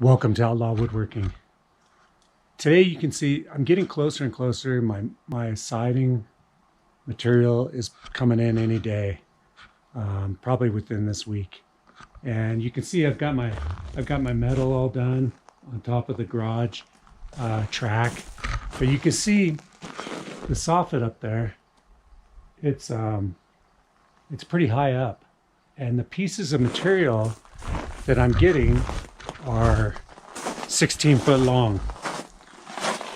Welcome to Outlaw Woodworking. Today you can see I'm getting closer and closer. My siding material is coming in any day, probably within this week. And you can see I've got my metal all done on top of the garage track. But you can see the soffit up there. It's pretty high up, and the pieces of material that I'm getting are 16 foot long.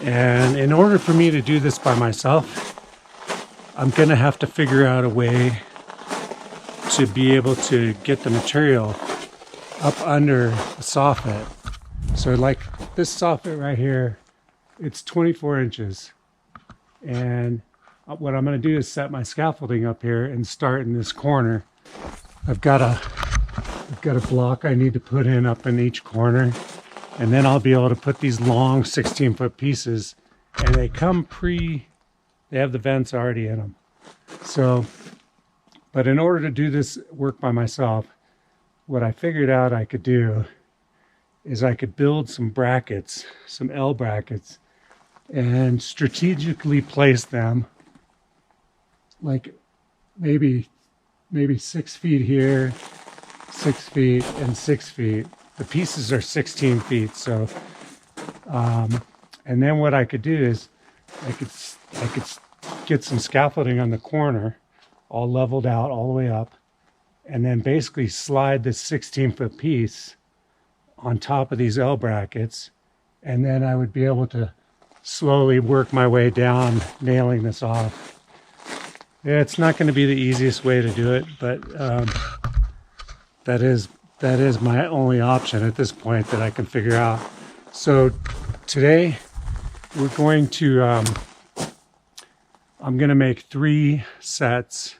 And in order for me to do this by myself, I'm gonna have to figure out a way to be able to get the material up under the soffit. So like this soffit right here, it's 24 inches. And what I'm gonna do is set my scaffolding up here and start in this corner. I've got a block I need to put in up in each corner, and then I'll be able to put these long 16-foot pieces, and they have the vents already in them. So, but in order to do this work by myself, what I figured out I could do is I could build some brackets, some L brackets, and strategically place them like maybe 6 feet here, 6 feet, and 6 feet. The pieces are 16 feet. So, and then what I could do is I could get some scaffolding on the corner, all leveled out all the way up, and then basically slide this 16-foot piece on top of these L brackets, and then I would be able to slowly work my way down, nailing this off. Yeah, it's not going to be the easiest way to do it, but that is my only option at this point that I can figure out. So today we're going to I'm going to make 3 sets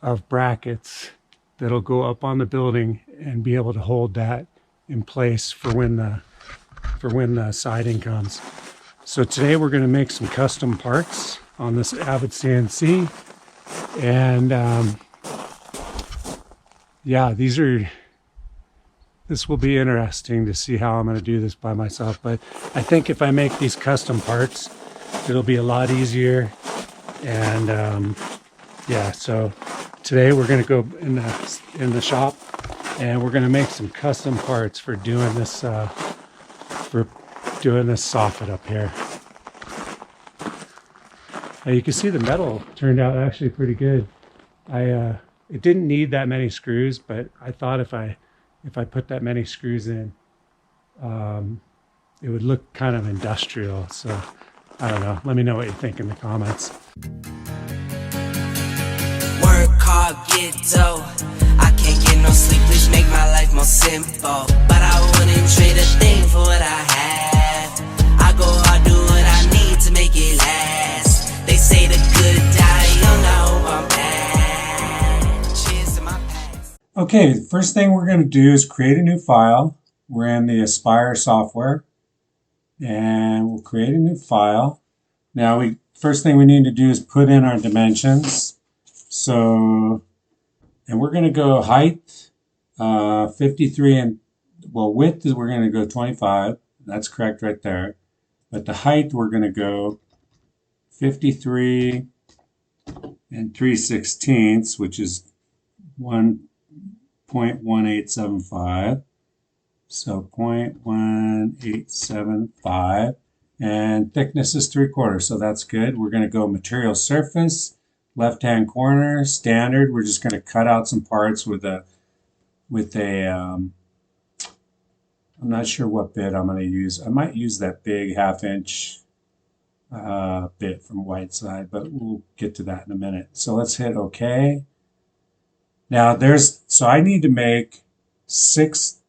of brackets that'll go up on the building and be able to hold that in place for when the siding comes. So today we're going to make some custom parts on this Avid Cnc, and yeah, this will be interesting to see how I'm going to do this by myself. But I think if I make these custom parts, it'll be a lot easier. And yeah, so today we're going to go in the shop, and we're going to make some custom parts for doing this soffit up here. Now you can see the metal turned out actually pretty good. It didn't need that many screws, but I thought if I put that many screws in, it would look kind of industrial. So I don't know. Let me know what you think in the comments. Work hard, get dough. I can't get no sleep, which make my life more simple. But I wouldn't trade a thing for what I have. I go hard, do what I need to make it last. They say the good die young, I hope I'm back. Cheers to my past. Okay, the first thing we're going to do is create a new file. We're in the Aspire software, and we'll create a new file. Now, first thing we need to do is put in our dimensions. So, and we're going to go height 53, and well, width is we're going to go 25. That's correct right there. But the height we're going to go 53 and 3/16, which is 1.1875. So 0.1875, and thickness is 3/4. So that's good. We're going to go material surface, left-hand corner, standard. We're just going to cut out some parts with a I'm not sure what bit I'm going to use. I might use that big 1/2 inch bit from Whiteside, but we'll get to that in a minute. So let's hit OK. Now so I need to make 6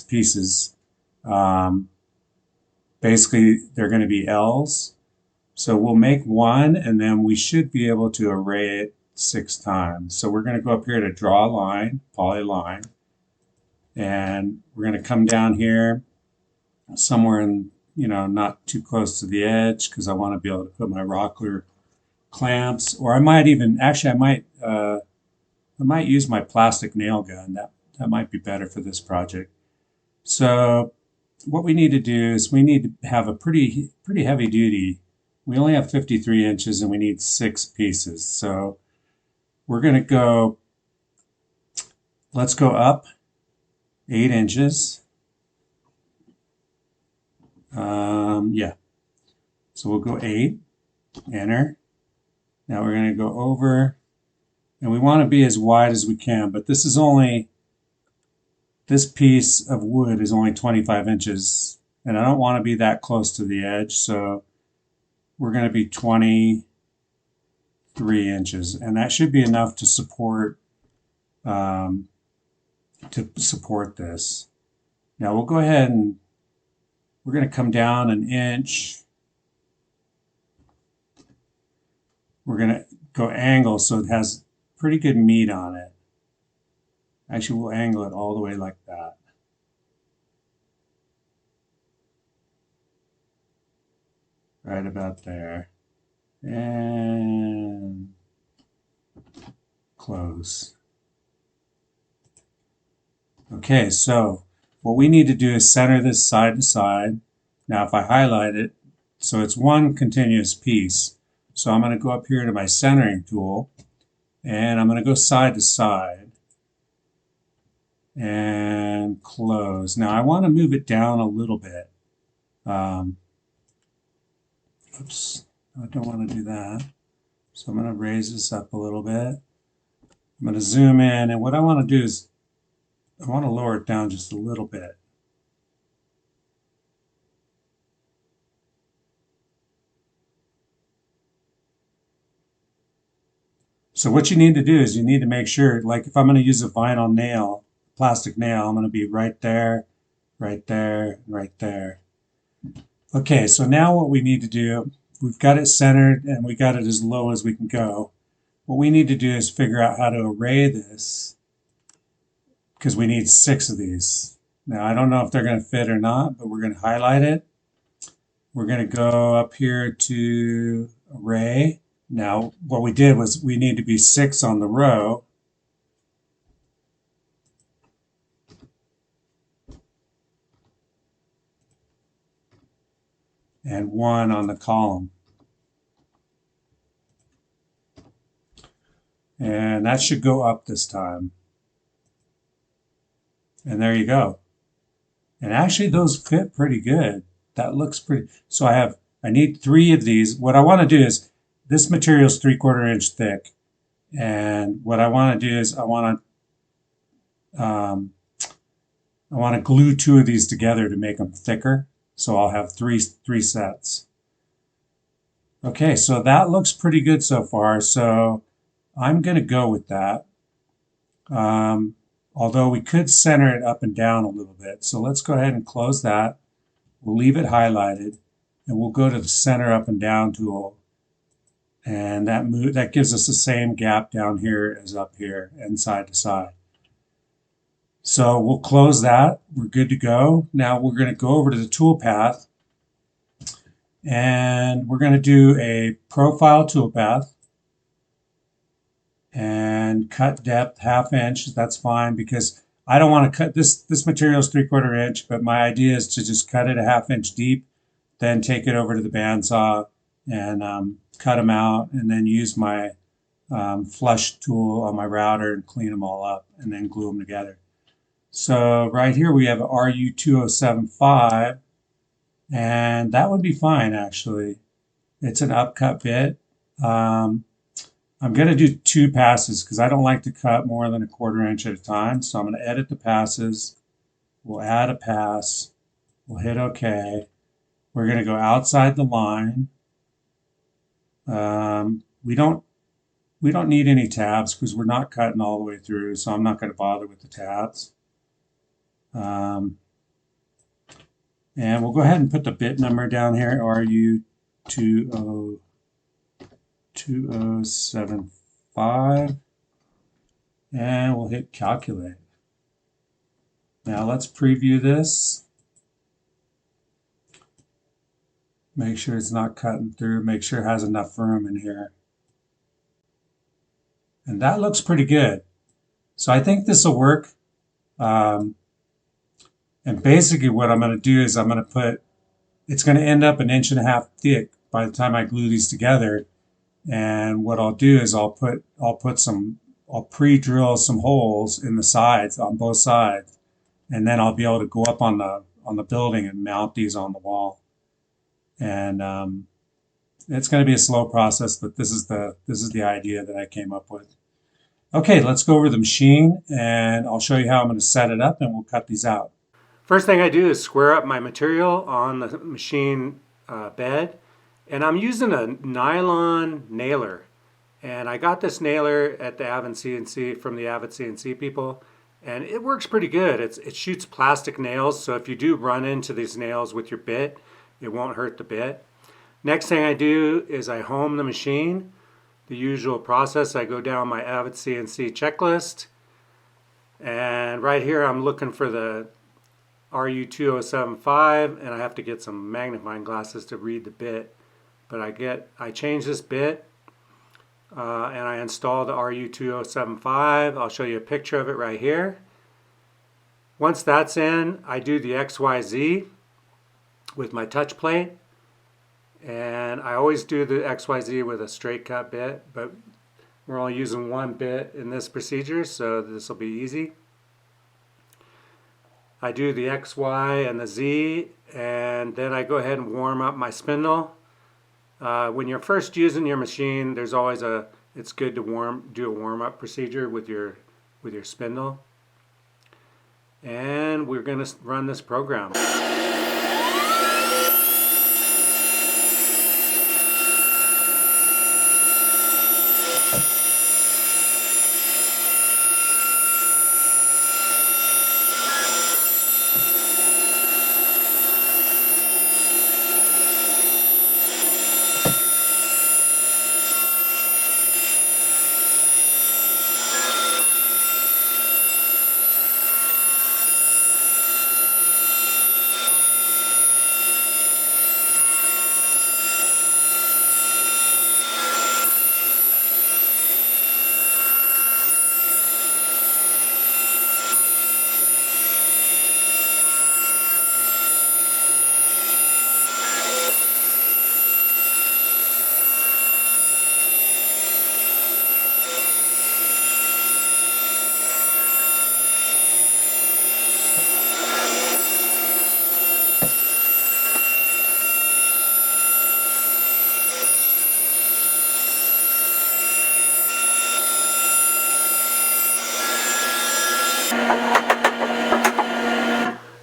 pieces. Basically, they're going to be L's. So we'll make one, and then we should be able to array it 6 times. So we're going to go up here to draw a line, polyline, and we're going to come down here somewhere in, not too close to the edge, because I want to be able to put my rockler clamps, or I might use my plastic nail gun. That might be better for this project. So what we need to do is we need to have a pretty heavy duty. We only have 53 inches and we need 6 pieces. So we're going to go, let's go up 8 inches. Yeah. So we'll go 8, enter. Now we're going to go over, and we want to be as wide as we can, but this is only, this piece of wood is only 25 inches, and I don't want to be that close to the edge, so we're going to be 23 inches, and that should be enough to support this. Now we'll go ahead and we're going to come down an inch. We're going to go angle so it has pretty good meat on it. Actually, we'll angle it all the way like that. Right about there. And close. Okay, so what we need to do is center this side to side. Now if I highlight it, so it's one continuous piece. So I'm going to go up here to my centering tool, and I'm going to go side to side and close. Now I want to move it down a little bit. Oops, I don't want to do that. So I'm going to raise this up a little bit. I'm going to zoom in, and what I want to do is I want to lower it down just a little bit. So what you need to do is you need to make sure, like if I'm going to use a vinyl nail, plastic nail, I'm going to be right there, right there, right there. Okay, so now what we need to do, we've got it centered and we got it as low as we can go. What we need to do is figure out how to array this, because we need 6 of these. Now I don't know if they're going to fit or not, but we're going to highlight it. We're going to go up here to array. Now, what we did was we need to be 6 on the row. And 1 on the column. And that should go up this time. And there you go. And actually those fit pretty good. That looks pretty, so I need 3 of these. What I want to do is, this material is 3/4 inch thick, and what I want to do is I want to glue 2 of these together to make them thicker. So I'll have three sets. Okay, so that looks pretty good so far. So I'm going to go with that. Although we could center it up and down a little bit. So let's go ahead and close that. We'll leave it highlighted, and we'll go to the center up and down tool. And that gives us the same gap down here as up here and side to side. So we'll close that. We're good to go. Now we're going to go over to the toolpath, and we're going to do a profile toolpath and cut depth 1/2 inch. That's fine, because I don't want to cut this material is 3/4 inch, but my idea is to just cut it 1/2 inch deep, then take it over to the bandsaw and cut them out, and then use my flush tool on my router and clean them all up and then glue them together. So right here we have RU2075, and that would be fine actually. It's an upcut bit. I'm going to do 2 passes because I don't like to cut more than 1/4 inch at a time. So I'm going to edit the passes. We'll add a pass. We'll hit OK. We're going to go outside the line. We don't need any tabs because we're not cutting all the way through, so I'm not going to bother with the tabs. And we'll go ahead and put the bit number down here, RU2075, and we'll hit calculate. Now let's preview this. Make sure it's not cutting through, make sure it has enough room in here. And that looks pretty good. So I think this will work. And And basically what I'm going to do is I'm going to put, it's going to end up 1.5 inches thick by the time I glue these together. And what I'll do is I'll pre-drill some holes in the sides, on both sides, and then I'll be able to go up on the building and mount these on the wall. And it's going to be a slow process, but this is the idea that I came up with. Okay, let's go over the machine, and I'll show you how I'm going to set it up, and we'll cut these out. First thing I do is square up my material on the machine bed. And I'm using a nylon nailer. And I got this nailer at the Avid Cnc from the Avid Cnc people. And it works pretty good. It shoots plastic nails. So if you do run into these nails with your bit, it won't hurt the bit. Next thing I do is I home the machine. The usual process, I go down my Avid Cnc checklist. And right here I'm looking for the RU2075. And I have to get some magnifying glasses to read the bit. But I change this bit and I install the RU2075. I'll show you a picture of it right here. Once that's in, I do the XYZ with my touch plate. And I always do the XYZ with a straight cut bit, but we're only using one bit in this procedure, so this will be easy. I do the XY and the Z, and then I go ahead and warm up my spindle. When you're first using your machine, there's always it's good to do a warm-up procedure with your spindle. And we're going to run this program.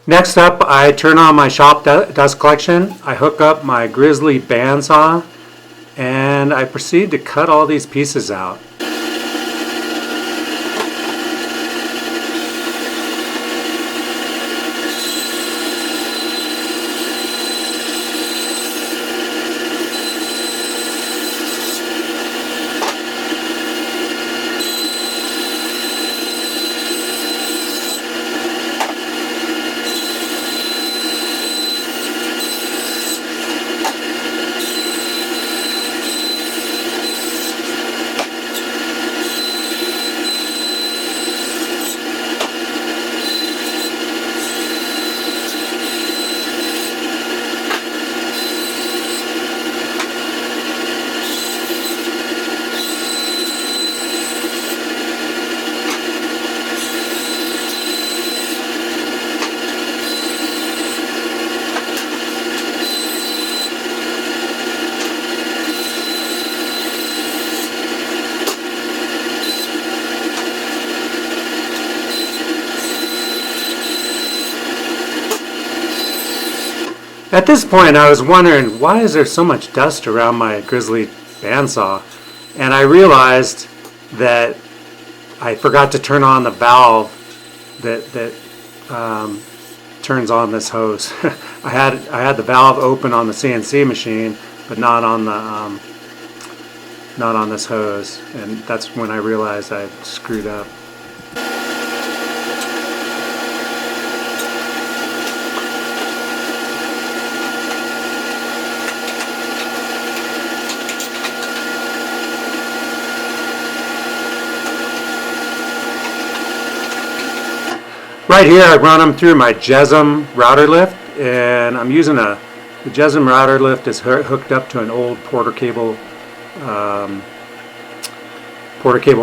Next up, I turn on my shop dust collection. I hook up my Grizzly bandsaw and I proceed to cut all these pieces out. At this point, I was wondering, why is there so much dust around my Grizzly bandsaw? And I realized that I forgot to turn on the valve that turns on this hose. I had the valve open on the CNC machine, but not on this hose, and that's when I realized I screwed up. Right here I run them through my JESM router lift, and I'm using the JESM router lift is hooked up to an old Porter cable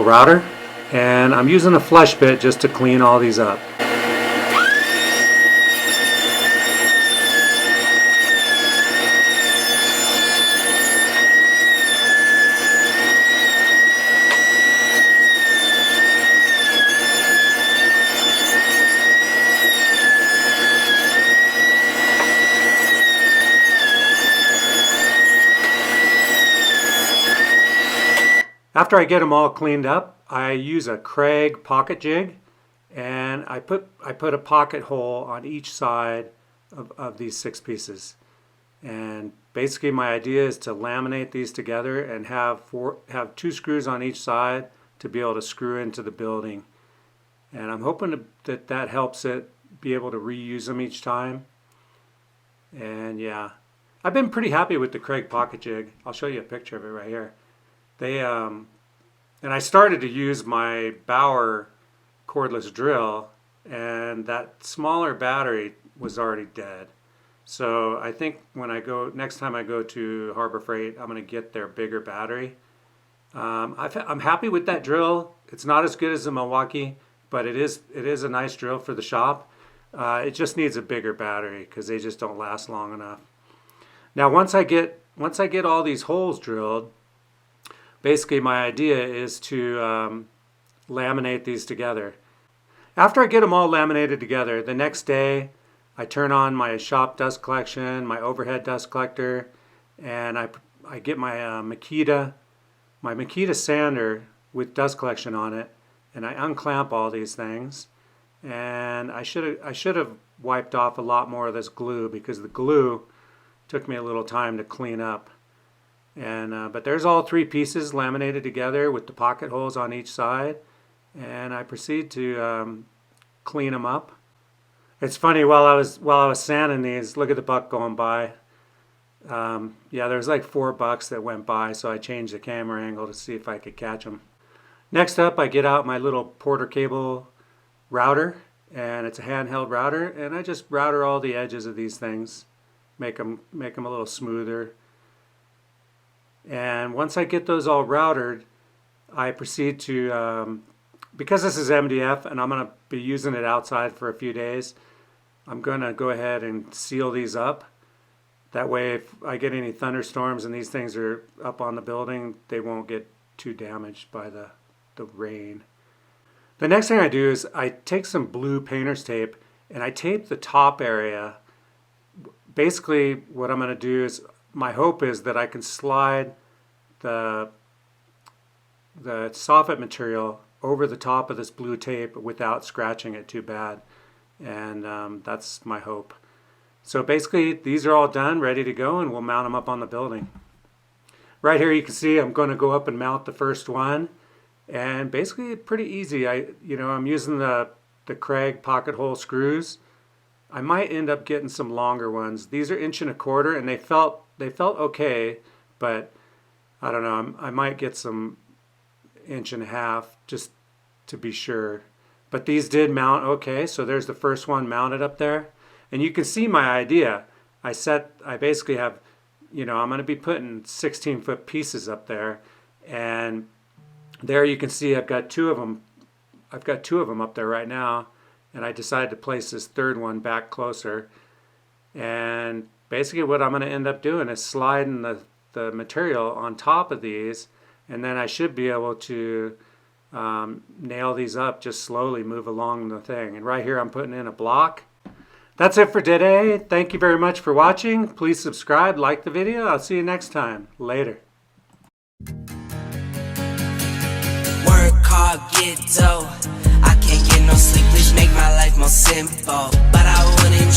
router, and I'm using a flush bit just to clean all these up. After I get them all cleaned up, I use a Craig pocket jig, and I put a pocket hole on each side of these 6 pieces. And basically my idea is to laminate these together and have 2 screws on each side to be able to screw into the building. And I'm hoping that helps it be able to reuse them each time. And yeah, I've been pretty happy with the Craig pocket jig. I'll show you a picture of it right here. And I started to use my BOBCAT cordless drill, and that smaller battery was already dead. So I think when next time I go to Harbor Freight, I'm going to get their bigger battery. I'm happy with that drill. It's not as good as the Milwaukee, but it is a nice drill for the shop. It just needs a bigger battery because they just don't last long enough. Now once I get all these holes drilled, basically my idea is to laminate these together. After I get them all laminated together, the next day I turn on my shop dust collection, my overhead dust collector, and I get my Makita sander with dust collection on it, and I unclamp all these things. And I should have wiped off a lot more of this glue because the glue took me a little time to clean up. And but there's all 3 pieces laminated together with the pocket holes on each side, and I proceed to clean them up. It's funny, while I was sanding these, look at the buck going by. Yeah, there's like 4 bucks that went by, so I changed the camera angle to see if I could catch them. Next up, I get out my little Porter cable router, and it's a handheld router, and I just router all the edges of these things, make them a little smoother. And once I get those all routed, I proceed to, because this is MDF and I'm going to be using it outside for a few days, I'm going to go ahead and seal these up. That way if I get any thunderstorms and these things are up on the building, they won't get too damaged by the rain. The next thing I do is I take some blue painter's tape and I tape the top area. Basically what I'm going to do is, my hope is that I can slide the soffit material over the top of this blue tape without scratching it too bad, and that's my hope. So basically these are all done, ready to go, and we'll mount them up on the building. Right here you can see I'm going to go up and mount the first one, and basically pretty easy. I'm using the Craig pocket hole screws. I might end up getting some longer ones. These are 1.25 inches, and they felt okay, but I don't know, I might get some 1.5 inches just to be sure. But these did mount okay, so there's the first one mounted up there. And you can see my idea. I basically have, I'm going to be putting 16-foot pieces up there, and there you can see I've got 2 of them. I've got 2 of them up there right now, and I decided to place this third one back closer. And basically what I'm going to end up doing is sliding the material on top of these, and then I should be able to nail these up, just slowly move along the thing. And right here I'm putting in a block. That's it for today. Thank you very much for watching. Please subscribe, like the video. I'll see you next time. Later. Work hard, get dough. I can't get no sleep, please make my life more simple. But I wouldn't